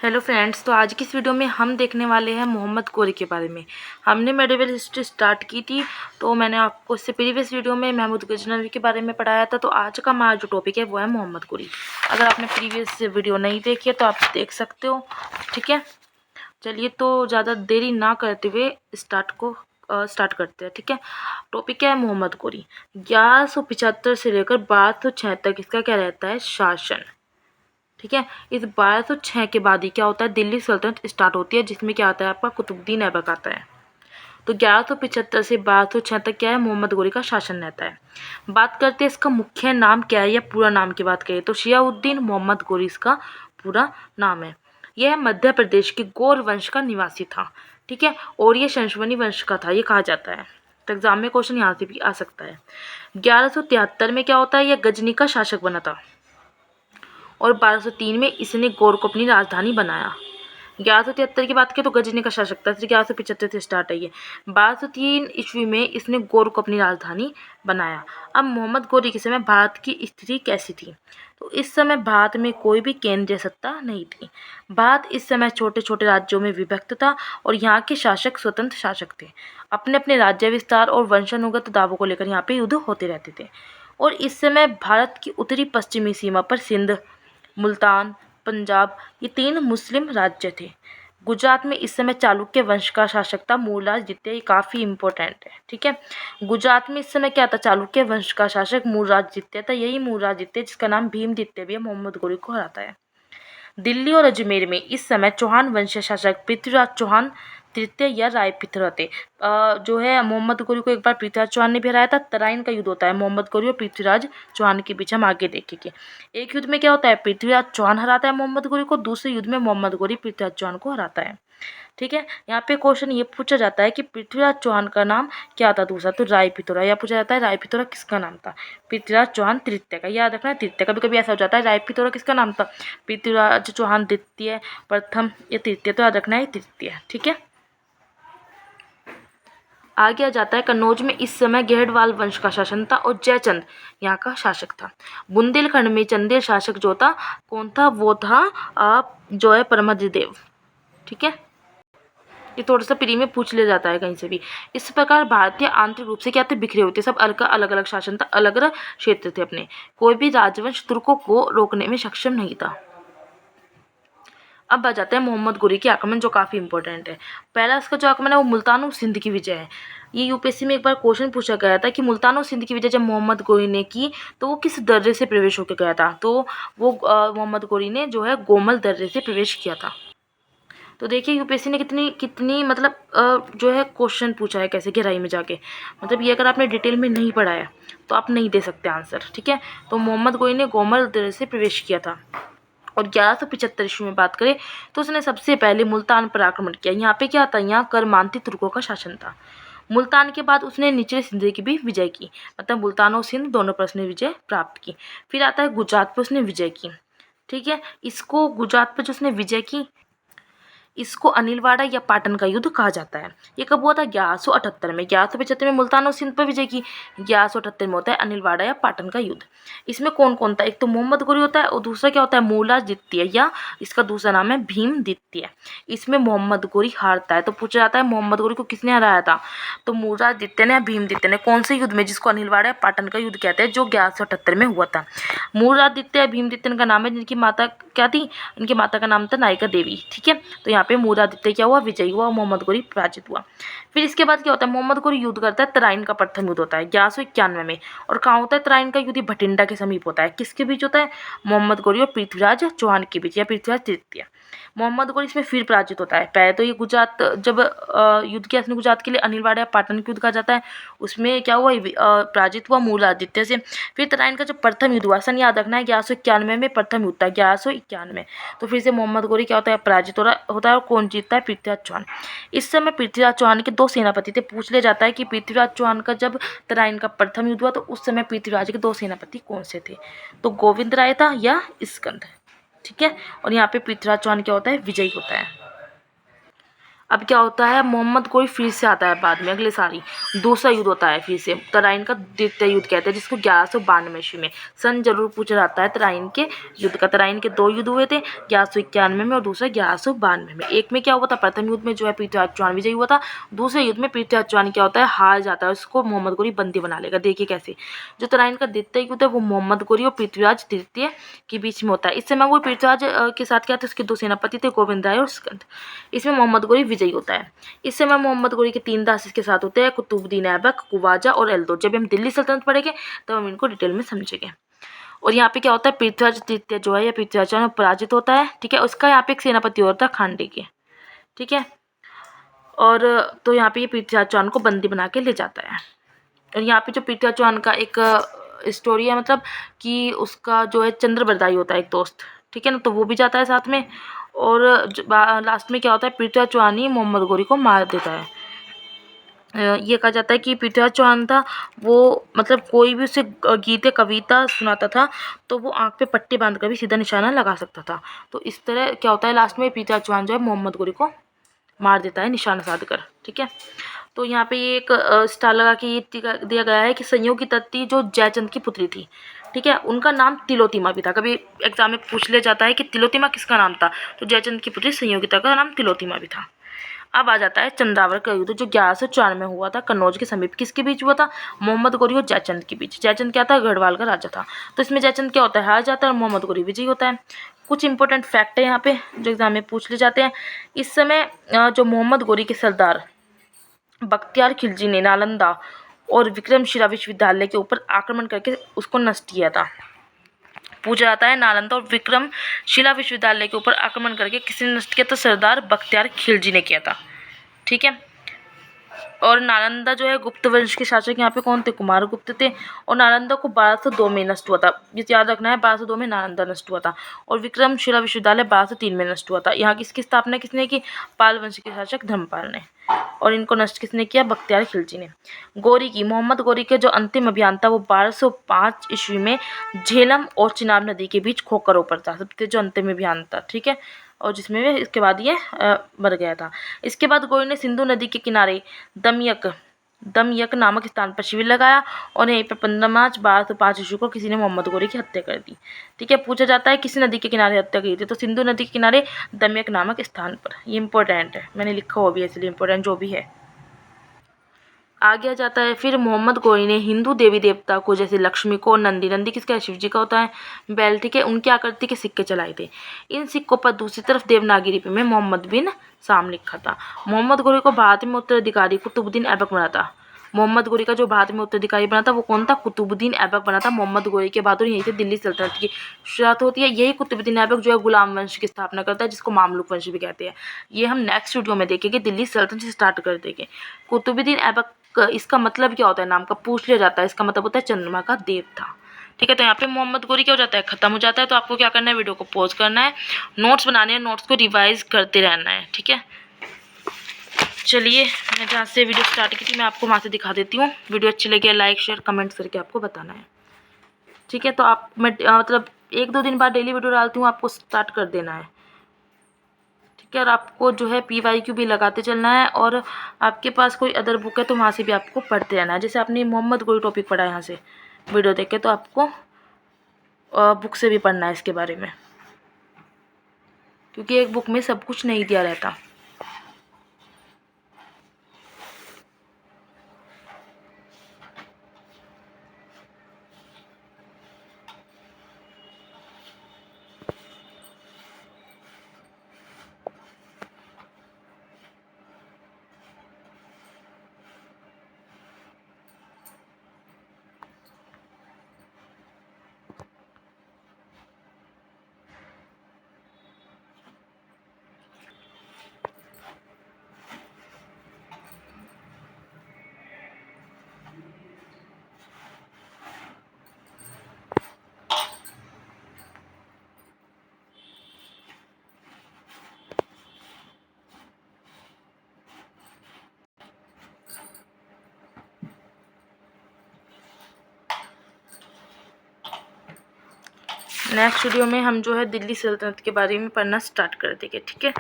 Hello friends, तो आज की इस वीडियो में हम देखने वाले हैं मोहम्मद गोरी के बारे में। हमने मेडिवल हिस्ट्री स्टार्ट की थी, तो मैंने आपको इससे प्रीवियस वीडियो में महमूद गजनवी के बारे में पढ़ाया था। तो आज का हमारा जो टॉपिक है वो है मोहम्मद गोरी। अगर आपने प्रीवियस वीडियो नहीं देखी है तो आप देख सकते हो, ठीक है। चलिए, तो ज़्यादा देरी ना करते हुए स्टार्ट करते हैं, ठीक है। टॉपिक है मोहम्मद गोरी। 1175 से लेकर 1206 तक इसका क्या रहता है, शासन, ठीक है। इस 1206 के बाद ही क्या होता है, दिल्ली सल्तनत स्टार्ट होती है, जिसमें क्या आता है आपका कुतुबुद्दीन ऐबक आता है। तो 1175 से 1206 तक क्या है, मोहम्मद गोरी का शासन रहता है। बात करते हैं इसका मुख्य नाम क्या है या पूरा नाम की बात करें तो शियाउद्दीन मोहम्मद गोरी इसका पूरा नाम है। यह मध्य प्रदेश के गौर वंश का निवासी था, ठीक है, और ये शंशवनी वंश का था, ये कहा जाता है। तो एग्जाम में क्वेश्चन यहाँ से भी आ सकता है। 1173 में क्या होता है, यह गजनी का शासक बना था और 1203 में इसने गौर को अपनी राजधानी बनाया। 1173 की बात करें तो गजनी का शासक था, 1175 से स्टार्ट है ये। 1203 ईस्वी में इसने गौर को अपनी राजधानी बनाया। अब मोहम्मद गोरी के समय भारत की स्थिति कैसी थी, तो इस समय भारत में कोई भी केंद्रीय सत्ता नहीं थी। भारत इस समय छोटे छोटे राज्यों में विभक्त था और यहाँ के शासक स्वतंत्र शासक थे। अपने अपने राज्य विस्तार और वंशानुगत दावों को लेकर यहाँ पे युद्ध होते रहते थे। और इस समय भारत की उत्तरी पश्चिमी सीमा पर सिंध, मुल्तान, पंजाब, ये 3 मुस्लिम राज्य थे। गुजरात में इस समय चालुक्य वंश का शासक था मूलराज द्वितीय, ये काफ़ी इंपॉर्टेंट है, ठीक है। गुजरात में इस समय क्या था, चालुक्य वंश का शासक मूलराज द्वितीय था। यही मूलराज द्वितीय जिसका नाम भीम द्वितीय भी है, मोहम्मद गोरी को हराता है। दिल्ली और अजमेर में इस समय चौहान वंशीय शासक पृथ्वीराज चौहान तृतीय या रायपीथर थे। जो है मोहम्मद गोरी को एक बार पृथ्वीराज चौहान ने भी हराया था। तराइन का युद्ध होता है मोहम्मद गोरी और पृथ्वीराज चौहान के बीच, हम आगे देखेंगे। एक युद्ध में क्या होता है, पृथ्वीराज चौहान हराता है मोहम्मद गोरी को, दूसरे युद्ध में मोहम्मद गोरी पृथ्वीराज चौहान को हराता है, ठीक है। यहाँ पे क्वेश्चन ये पूछा जाता है कि पृथ्वीराज चौहान का नाम क्या था दूसरा, तो रायपीथोरा। या पूछा जाता है रायपीथोरा किसका नाम था, पृथ्वीराज चौहान तृतीय का, याद रखना है तृतीय। कभी कभी ऐसा हो जाता है रायपीथोरा किसका नाम था, पृथ्वीराज चौहान द्वितीय, प्रथम या तृतीय, तो याद रखना है तृतीय, ठीक है। आगे आ जाता है कन्नौज में इस समय गेहड़वाल वंश का शासन था और जयचंद यहाँ का शासक था। बुंदेलखंड में चंदेल शासक जो था, कौन था, वो था जो है परमद्रदेव, ठीक है। ये थोड़ा सा प्री में पूछ लिया जाता है कहीं से भी। इस प्रकार भारतीय आंतरिक रूप से क्या थे, बिखरे हुए थे, सब अलग अलग शासन था, अलग अलग क्षेत्र थे अपने। कोई भी राजवंश तुर्कों को रोकने में सक्षम नहीं था। अब आ जाते हैं मोहम्मद गोरी के आक्रमण, जो काफ़ी इंपॉर्टेंट है। पहला इसका जो आक्रमण है वो मुल्तान और सिंध की विजय है। ये यूपीएससी में एक बार क्वेश्चन पूछा गया था कि मुल्तान और सिंध की विजय जब मोहम्मद गोरी ने की तो वो किस दर्रे से प्रवेश होकर गया था, तो वो मोहम्मद गोरी ने जो है गोमल दर्रे से प्रवेश किया था। तो देखिए यूपीएससी ने कितनी कितनी मतलब जो है क्वेश्चन पूछा है कैसे गहराई में जाके, मतलब ये अगर आपने डिटेल में नहीं पढ़ा है तो आप नहीं दे सकते आंसर, ठीक है। तो मोहम्मद गोरी ने गोमल दर्रे से प्रवेश किया था। और 1175 ईस्वी में बात करें तो उसने सबसे पहले मुल्तान पर आक्रमण किया। यहाँ पे क्या था, यहाँ करमांती तुर्कों का शासन था। मुल्तान के बाद उसने निचले सिंध की भी विजय की, मतलब मुल्तान और सिंध दोनों पर उसने विजय प्राप्त की। फिर आता है गुजरात पर उसने विजय की, ठीक है। इसको गुजरात पर जो उसने विजय की इसको अनिलवाड़ा या पाटन का युद्ध कहा जाता है। ये कब हुआ था, 1178 में। 1175 में मुल्तान और सिंध पर विजय की, 1178 में होता है अनिलवाड़ा या पाटन का युद्ध। इसमें कौन कौन था, एक तो मोहम्मद गोरी होता है और दूसरा क्या होता है, मूलराज द्वितीय, या इसका दूसरा नाम है भीम द्वितीय। इसमें मोहम्मद गोरी हारता है। तो पूछा जाता है मोहम्मद गोरी को किसने हराया था, तो मूलराज द्वितीय ने या भीम द्वितीय ने। कौन से युद्ध में, जिसको अनिलवाड़ा या पाटन का युद्ध कहते हैं, जो 1178 में हुआ था। मूलराज द्वितीय भीम द्वितीय का नाम है, जिनकी माता क्या थी, इनकी माता का नाम था नायिका देवी, ठीक है। तो यहाँ पे मूलराज क्या हुआ, विजयी हुआ, मोहम्मद गोरी पराजित हुआ। फिर इसके बाद क्या होता है, मोहम्मद गोरी युद्ध करता है, तराइन का प्रथम युद्ध होता है 1191 में। और कहाँ होता है तराइन का युद्ध, भटिंडा के समीप होता है। किसके बीच होता है, मोहम्मद गोरी और पृथ्वीराज चौहान के बीच, या पृथ्वीराज तृतीय। मोहम्मद गोरी इसमें फिर पराजित होता है। पहले तो ये गुजरात जब युद्ध किया इसने गुजरात के लिए, अनिलवाड़ा पाटन के युद्ध कहा जाता है, उसमें क्या हुआ, पराजित हुआ मूलराज द्वितीय से। फिर तराइन का जो प्रथम युद्ध हुआ, सन याद रखना है 1191 में प्रथम युद्ध था, 1191। तो फिर से मोहम्मद गोरी क्या होता है, पराजित होता है। और कौन जीतता है, पृथ्वीराज चौहान। इस समय पृथ्वीराज चौहान के 2 सेनापति थे। पूछ लिया जाता है कि पृथ्वीराज चौहान का जब तराइन का प्रथम युद्ध हुआ तो उस समय पृथ्वीराज के 2 सेनापति कौन से थे, तो गोविंद राय था या स्कंद, ठीक है। और यहाँ पे पृथ्वीराज चौहान क्या होता है, विजयी होता है। अब क्या होता है, मोहम्मद गोरी फिर से आता है बाद में, अगले साल ही दूसरा युद्ध होता है फिर से, तराइन का द्वितीय युद्ध कहते हैं, जिसको 1192 ईस्वी में सन जरूर पूछा जाता है तराइन के युद्ध का। तराइन के 2 युद्ध हुए थे, 1191 में और दूसरा 1192 में। एक में क्या हुआ था, प्रथम युद्ध में जो है पृथ्वीराज चौहान विजयी हुआ था, दूसरे युद्ध में पृथ्वीराज चौहान क्या होता है, हार जाता है, उसको मोहम्मद गोरी बंदी बना लेगा। देखिए कैसे, जो तराइन का द्वितीय युद्ध है वो मोहम्मद गोरी और पृथ्वीराज तृतीय के बीच में होता है। इस समय वो पृथ्वीराज के साथ क्या थे, उसके 2 सेनापति थे, गोविंद राय और स्कंद। इसमें मोहम्मद गोरी विजयी होता है। इस समय मोहम्मद गोरी के 3 दास इसके साथ होते हैं, कुतुबुद्दीन ऐबक, कुवाजा और एल्दोर। जब हम दिल्ली सल्तनत पढ़ेंगे तब हम इनको डिटेल में समझेंगे। और यहाँ पे क्या होता है, पृथ्वीराज तृतीय जो है या पृथ्वीराज चौहान पराजित होता है, ठीक है। उसका यहाँ पे एक सेनापति और था खांडे, ठीक है। और तो यहाँ पे ये पृथ्वीराज चौहान को बंदी बना के ले जाता है। और यहाँ पे जो पृथ्वीराज चौहान का एक स्टोरी है, मतलब कि उसका जो है चंद्रबरदाई होता है एक दोस्त, ठीक है ना, तो वो भी जाता है साथ में। और लास्ट में क्या होता है, पृथ्वीराज चौहान ही मोहम्मद गोरी को मार देता है। ये कहा जाता है कि पृथ्वीराज चौहान था वो, मतलब कोई भी उसे गीते कविता सुनाता था तो वो आँख पे पट्टी बांध कर भी सीधा निशाना लगा सकता था। तो इस तरह क्या होता है, लास्ट में पृथ्वीराज चौहान जो है मोहम्मद गोरी को मार देता है निशाना साध कर, ठीक है। तो यहाँ पे ये एक स्टार लगा के ये दिया गया है कि संयोग की तत्ती जो जयचंद की पुत्री थी, ठीक है, उनका नाम तिलोत्तमा भी था। कभी एग्जाम में पूछ लिया जाता है कि तिलोत्तमा किसका नाम था, तो जयचंद की पुत्री संयोगिता का नाम तिलोत्तमा भी था। अब आ जाता है चंद्रावर का युद्ध, जो 1104 में हुआ था कन्नौज के समीप। किसके बीच हुआ था, मोहम्मद गोरी और जयचंद के बीच। जयचंद क्या था, गढ़वाल का राजा था। तो इसमें जयचंद क्या होता है, हार जाता है और मोहम्मद गोरी विजयी होता है। कुछ इंपॉर्टेंट फैक्ट है यहाँ पे जो एग्जाम में पूछ ले जाते हैं। इस समय जो मोहम्मद गोरी के सरदार बख्तियार खिलजी ने नालंदा और विक्रमशिला विश्वविद्यालय के ऊपर आक्रमण करके उसको नष्ट किया था। पूछा जाता है, नालंदा और विक्रमशिला विश्वविद्यालय के ऊपर आक्रमण करके किसने नष्ट किया, तो सरदार बख्तियार खिलजी ने किया था, ठीक है। और नालंदा जो है गुप्त वंश के शासक यहाँ पे कौन थे, कुमारगुप्त थे। और नालंदा को 1202 में नष्ट हुआ था, ये याद रखना है, 1202 में नालंदा नष्ट हुआ था। और विक्रमशिला विश्वविद्यालय 1203 में नष्ट हुआ था। यहाँ किसकी स्थापना किसने की, पाल वंश के शासक धर्मपाल ने। और इनको नष्ट किसने किया, बख्तियार खिलजी ने। गोरी की, मोहम्मद गोरी के जो अंतिम अभियान था वो 1205 ईस्वी में झेलम और चिनाब नदी के बीच खोखरों पर था, सबसे जो अंतिम अभियान था, ठीक है। और जिसमें वे इसके बाद ये मर गया था। इसके बाद गोरी ने सिंधु नदी के किनारे दमयक नामक स्थान पर शिविर लगाया और यहीं पर 15 मार्च 1205 ईस्वी को किसी ने मोहम्मद गोरी की हत्या कर दी, ठीक है। पूछा जाता है किसी नदी के किनारे हत्या की थी, तो सिंधु नदी के किनारे दमयक नामक स्थान पर। ये इंपॉर्टेंट है, मैंने लिखा हुआ भी है इसलिए इंपॉर्टेंट जो भी है। आगे आ जाता है फिर, मोहम्मद गोरी ने हिंदू देवी देवता को, जैसे लक्ष्मी को, नंदी किसका है, शिव जी का होता है, बैल, ठीक है, उनकी आकृति के सिक्के चलाए थे। इन सिक्कों पर दूसरी तरफ देवनागरी में मोहम्मद बिन साम लिखा था। मोहम्मद गोरी को भारत में उत्तराधिकारी कुतुबुद्दीन ऐबक बना था। मोहम्मद गोरी का जो भारत में उत्तराधिकारी बना था वो कौन था, कुतुबुद्दीन ऐबक बना था। मोहम्मद गोरी के बाद यहीं से दिल्ली सल्तनत की शुरुआत होती है। यही कुतुबुद्दीन ऐबक जो है गुलाम वंश की स्थापना करता है, जिसको मामलुक वंश भी कहते हैं। ये हम नेक्स्ट वीडियो में देखेंगे, दिल्ली सल्तनत से स्टार्ट कर देंगे। कुतुबुद्दीन ऐबक इसका मतलब क्या होता है, नाम का पूछ लिया जाता है। इसका मतलब होता है चंद्रमा का देव था, ठीक है। तो यहाँ पे मोहम्मद गोरी क्या हो जाता है, खत्म हो जाता है। तो आपको क्या करना है, वीडियो को पॉज करना है, नोट्स बनाने हैं, नोट्स को रिवाइज करते रहना है, ठीक है। चलिए, मैं जहाँ से वीडियो स्टार्ट की थी मैं आपको वहाँ से दिखा देती हूँ। वीडियो अच्छी लगी लाइक शेयर कमेंट्स करके आपको बताना है, ठीक है। तो आप मैं मतलब 1-2 दिन बाद डेली वीडियो डालती हूँ, आपको स्टार्ट कर देना है, ठीक है। और आपको जो है PYQ भी लगाते चलना है। और आपके पास कोई अदर बुक है तो वहाँ से भी आपको पढ़ते रहना है। जैसे आपने मोहम्मद गोरी टॉपिक पढ़ा है यहाँ से वीडियो देख के, तो आपको बुक से भी पढ़ना है इसके बारे में, क्योंकि एक बुक में सब कुछ नहीं दिया रहता। नेक्स्ट वीडियो में हम जो है दिल्ली सल्तनत के बारे में पढ़ना स्टार्ट कर देंगे, ठीक है।